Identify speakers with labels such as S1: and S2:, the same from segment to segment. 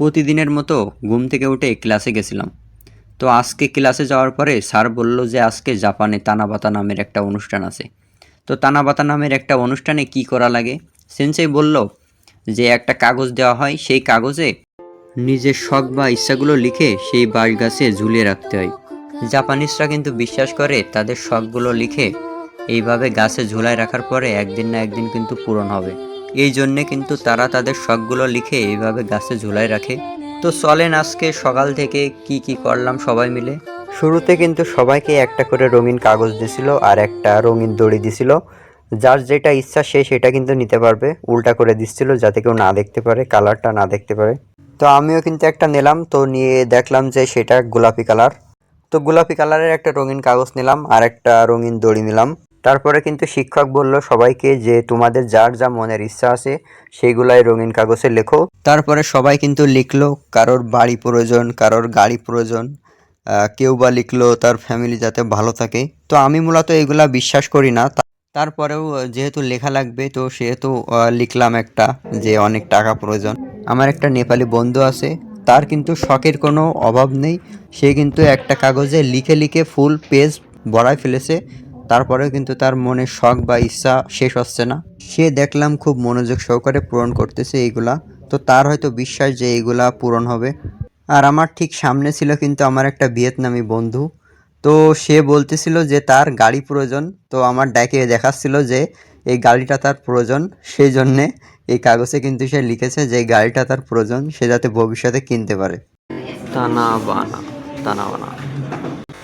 S1: প্রতিদিনের মতো ঘুম থেকে উঠে ক্লাসে গেছিলাম। তো আজকে ক্লাসে যাওয়ার পরে স্যার বলল যে আজকে জাপানে তানাবাতা নামের একটা অনুষ্ঠান আছে। তো তানাবাতা নামের একটা অনুষ্ঠানে কি করা লাগে? সেন্সেই বলল যে একটা কাগজ দেওয়া হয়, সেই কাগজে নিজের শখ বা ইচ্ছাগুলো লিখে সেই বাঁশ গাছে ঝুলিয়ে রাখতে হয়। জাপানিজরা কিন্তু বিশ্বাস করে তাদের শখগুলো লিখে এইভাবে গাছে ঝুলায় রাখার পরে একদিন না একদিন কিন্তু পূরণ হবে। এই জন্যে কিন্তু তারা তাদের শখগুলো লিখে এইভাবে গাছে ঝুলায় রাখে। তো চলেন আজকে সকাল থেকে কি করলাম সবাই মিলে। শুরুতে কিন্তু সবাইকে একটা করে রঙিন কাগজ দিছিল আর একটা রঙিন দড়ি দিছিল। যার যেটা ইচ্ছা সে সেটা কিন্তু নিতে পারবে। উল্টা করে দিচ্ছিল যাতে কেউ না দেখতে পারে, কালারটা না দেখতে পারে। তো আমিও কিন্তু একটা নিলাম, তো নিয়ে দেখলাম যে সেটা গোলাপি কালার। তো গোলাপি কালারের একটা রঙিন কাগজ নিলাম আর একটা রঙিন দড়ি নিলাম। তারপরে কিন্তু শিক্ষক বলল সবাইকে যে তোমাদের যার যা মনের ইচ্ছা আছে সেইগুলাই রঙিন কাগজে লেখো। তারপরে সবাই কিন্তু লিখলো, কারোর বাড়ি প্রয়োজন, কারোর গাড়ি প্রয়োজন, কেউ বা লিখলো তার ফ্যামিলি যাতে ভালো থাকে। তো আমি মূলত এগুলা বিশ্বাস করি না, তারপরেও যেহেতু লেখা লাগবে তো সেহেতু লিখলাম একটা যে অনেক টাকা প্রয়োজন। আমার একটা নেপালি বন্ধু আছে, তার কিন্তু শখের কোনো অভাব নেই। সে কিন্তু একটা কাগজে লিখে লিখে ফুল পেজ ভরায় ফেলেছে, তারপরেও কিন্তু তার মনের শখ বা ইচ্ছা শেষ হচ্ছে না। সে দেখলাম খুব মনোযোগ সহকারে পূরণ করতেছে এইগুলা। তো তার হয়তো বিশ্বাস যে এইগুলা পূরণ হবে। আর আমার ঠিক সামনে ছিল কিন্তু আমার একটা ভিয়েতনামি বন্ধু। তো সে বলতেছিল যে তার গাড়ি প্রয়োজন। তো আমার ডাকে দেখাচ্ছিল যে এই গাড়িটা তার প্রয়োজন, সেই জন্যে এই কাগজে কিন্তু সে লিখেছে যে এই গাড়িটা তার প্রয়োজন, সে যাতে ভবিষ্যতে কিনতে পারে। তানাবানা তানাবানা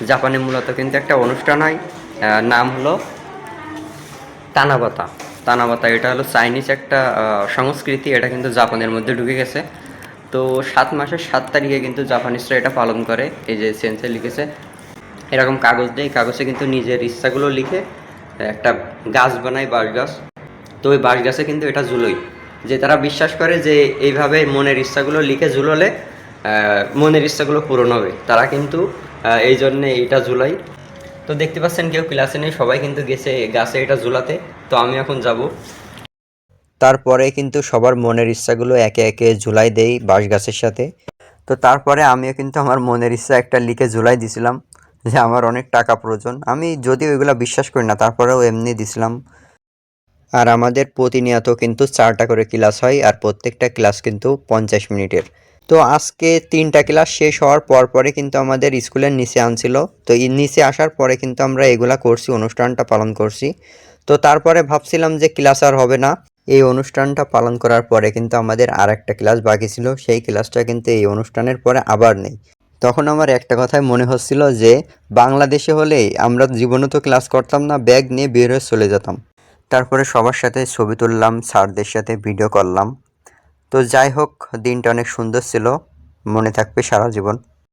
S1: জাপানে মূলত কিন্তু একটা অনুষ্ঠান হয়, নাম হলো তানাবাতা। তানাবাতা এটা হলো চাইনিজ একটা সংস্কৃতি, এটা কিন্তু জাপানের মধ্যে ঢুকে গেছে। তো 7 মাসের 7 তারিখে কিন্তু জাপানিজরা এটা পালন করে। এই যে সেন্সে লিখেছে এরকম কাগজ দিয়ে, কাগজে কিন্তু নিজের ইচ্ছাগুলো লিখে একটা গাছ বানায়, বাঁশ গাছ। তো ওই বাঁশ গাছে কিন্তু এটা ঝুলোই, যে তারা বিশ্বাস করে যে এইভাবে মনের ইচ্ছাগুলো লিখে ঝুলোলে মনের ইচ্ছাগুলো পূরণ হবে। তারা কিন্তু এই জন্যে এইটা ঝুলাই। তো দেখতে পাচ্ছেন কেউ ক্লাসে নেই, সবাই কিন্তু গেছে গাছে এটা ঝুলাতে। তো আমি এখন যাব। তারপরে কিন্তু সবার মনের ইচ্ছাগুলো একে একে ঝুলাই দেই বাঁশ গাছের সাথে। তো তারপরে আমিও কিন্তু আমার মনের ইচ্ছা একটা লিখে ঝুলাই দিছিলাম যে আমার অনেক টাকা প্রয়োজন। আমি যদিও এগুলো বিশ্বাস করি না, তারপরেও এমনি দিছিলাম। আর আমাদের প্রতিনিয়ত কিন্তু 4টা করে ক্লাস হয় আর প্রত্যেকটা ক্লাস কিন্তু 50 মিনিটের। তো আজকে 3টা ক্লাস শেষ হওয়ার পরে কিন্তু আমাদের স্কুলের নিচে আনছিল। তো এই নিচে আসার পরে কিন্তু আমরা এগুলা করছি, অনুষ্ঠানটা পালন করছি। তো তারপরে ভাবছিলাম যে ক্লাস আর হবে না। এই অনুষ্ঠানটা পালন করার পরে কিন্তু আমাদের আর একটা ক্লাস বাকি ছিল, সেই ক্লাসটা কিন্তু এই অনুষ্ঠানের পরে আবার নেই। তখন আমার একটা কথাই মনে হচ্ছিল যে বাংলাদেশে হলে আমরা জীবনে তো ক্লাস করতাম না, ব্যাগ নিয়ে বের হয়ে চলে যেতাম। তারপরে সবার সাথে ছবি তুললাম, স্যারদের সাথে ভিডিও করলাম। তো যাই হোক, দিনটা অনেক সুন্দর ছিল, মনে থাকবে সারা জীবন।